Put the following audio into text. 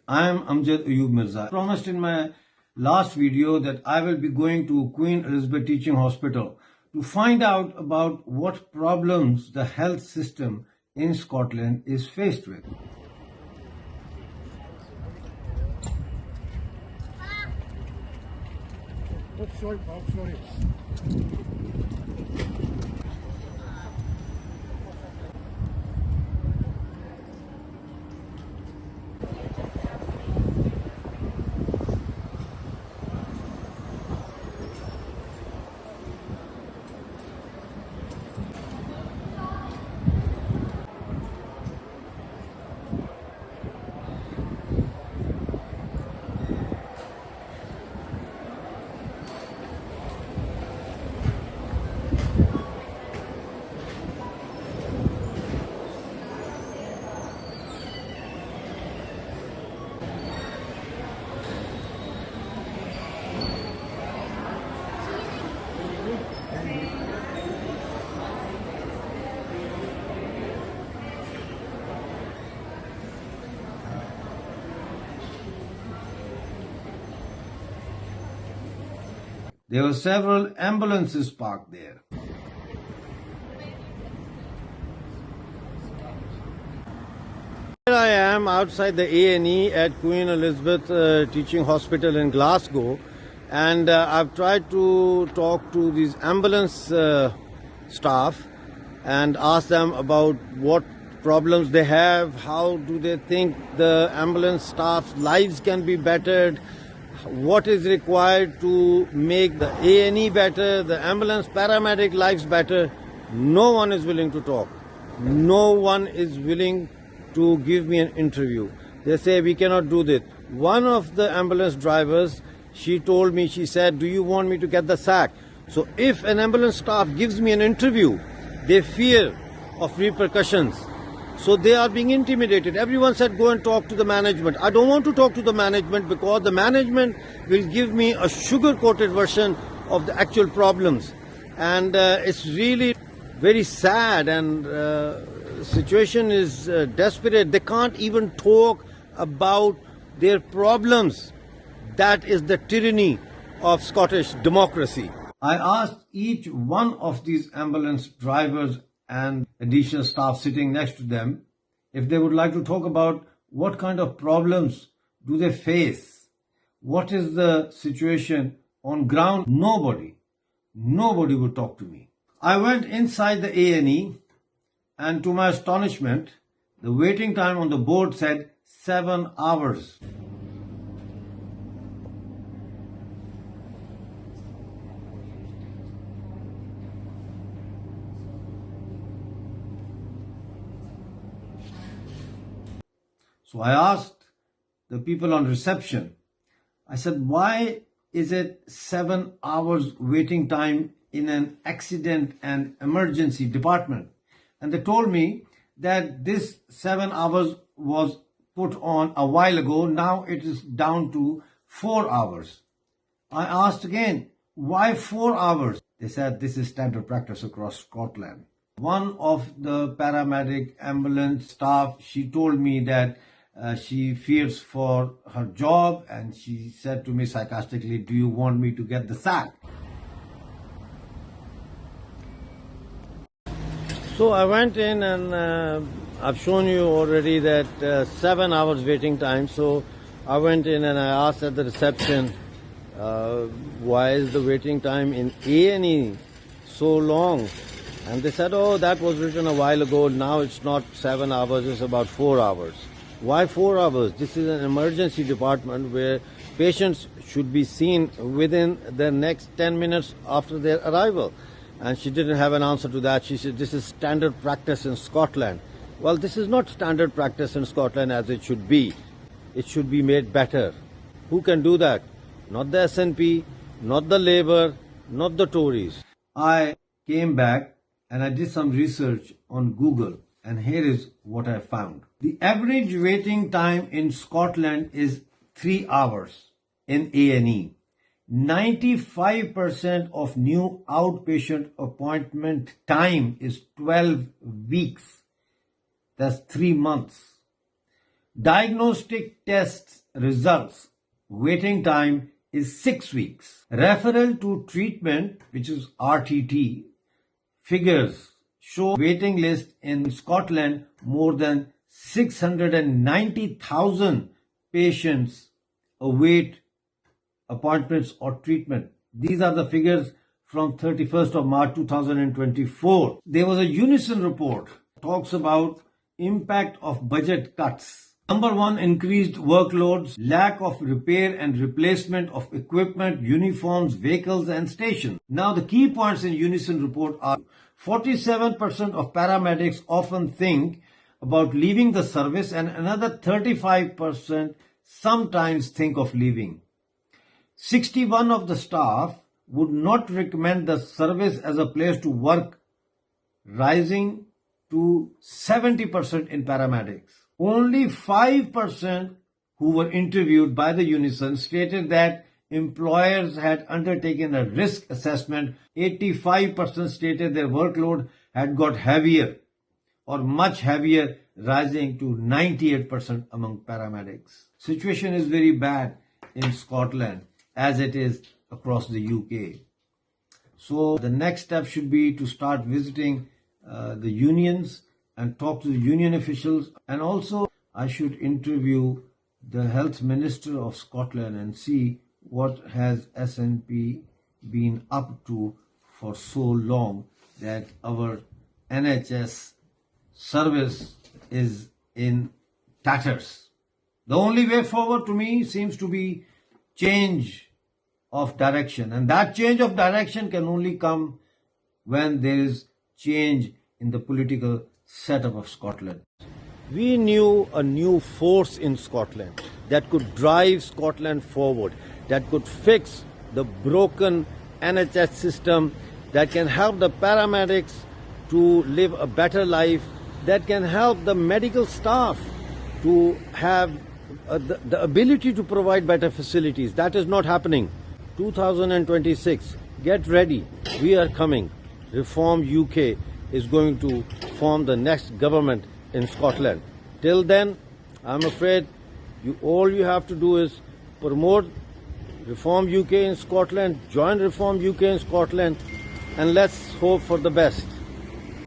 I am Amjad Ayub Mirza. I promised in my last video that I will be going to Queen Elizabeth Teaching Hospital to find out about what problems the health system in Scotland is faced with. Oh, sorry, Bob, sorry. There were several ambulances parked there. Here I am outside the A&E at Queen Elizabeth Teaching Hospital in Glasgow, and I've tried to talk to these ambulance staff and ask them about what problems they have, how do they think the ambulance staff's lives can be bettered, what is required to make the A&E better, the ambulance paramedic lives better. No one is willing to talk. No one is willing to give me an interview. They say we cannot do this. One of the ambulance drivers, she told me, she said, do you want me to get the sack? So if an ambulance staff gives me an interview, they fear of repercussions. So they are being intimidated. Everyone said go and talk to the management. I don't want to talk to the management because the management will give me a sugar-coated version of the actual problems. And it's really very sad, and situation is desperate. They can't even talk about their problems. That is the tyranny of Scottish democracy. I asked each one of these ambulance drivers and additional staff sitting next to them if they would like to talk about what kind of problems do they face, what is the situation on ground. Nobody would talk to me. I went inside the A&E, and to my astonishment, the waiting time on the board said 7 hours. So I asked the people on reception, I said, why is it 7 hours waiting time in an accident and emergency department? And they told me that this 7 hours was put on a while ago. Now it is down to 4 hours. I asked again, why 4 hours? They said this is standard practice across Scotland. One of the paramedic ambulance staff, she told me that she fears for her job, and she said to me sarcastically, do you want me to get the sack? So I went in, and I've shown you already that 7 hours waiting time. So I went in and I asked at the reception, why is the waiting time in A&E so long? And they said, oh, that was written a while ago. Now it's not 7 hours, it's about 4 hours. Why 4 hours? This is an emergency department where patients should be seen within the next 10 minutes after their arrival. And she didn't have an answer to that. She said, this is standard practice in Scotland. Well, this is not standard practice in Scotland as it should be. It should be made better. Who can do that? Not the SNP, not the Labour, not the Tories. I came back and I did some research on Google, and here is what I found. The average waiting time in Scotland is 3 hours in A&E. 95% of new outpatient appointment time is 12 weeks. That's 3 months. Diagnostic tests results waiting time is 6 weeks. Referral to treatment, which is RTT, figures show waiting list in Scotland more than 690,000 patients await appointments or treatment. These are the figures from 31st of March 2024. There was a Unison report talks about impact of budget cuts. Number one, increased workloads, lack of repair and replacement of equipment, uniforms, vehicles and stations. Now the key points in Unison report are 47% of paramedics often think about leaving the service and another 35% sometimes think of leaving. 61% of the staff would not recommend the service as a place to work, rising to 70% in paramedics. Only 5% who were interviewed by the Unison stated that employers had undertaken a risk assessment. 85% stated their workload had got heavier or much heavier, rising to 98% among paramedics. Situation is very bad in Scotland as it is across the UK. So the next step should be to start visiting the unions and talk to the union officials, and also I should interview the health minister of Scotland and see what has SNP been up to for so long that our NHS service is in tatters. The only way forward to me seems to be change of direction, and that change of direction can only come when there is change in the political setup of Scotland. We knew a new force in Scotland that could drive Scotland forward, that could fix the broken NHS system, that can help the paramedics to live a better life, that can help the medical staff to have the ability to provide better facilities. That is not happening. 2026, get ready. We are coming. Reform UK is going to form the next government in Scotland. Till then, I'm afraid all you have to do is promote Reform UK in Scotland, join Reform UK in Scotland, and let's hope for the best.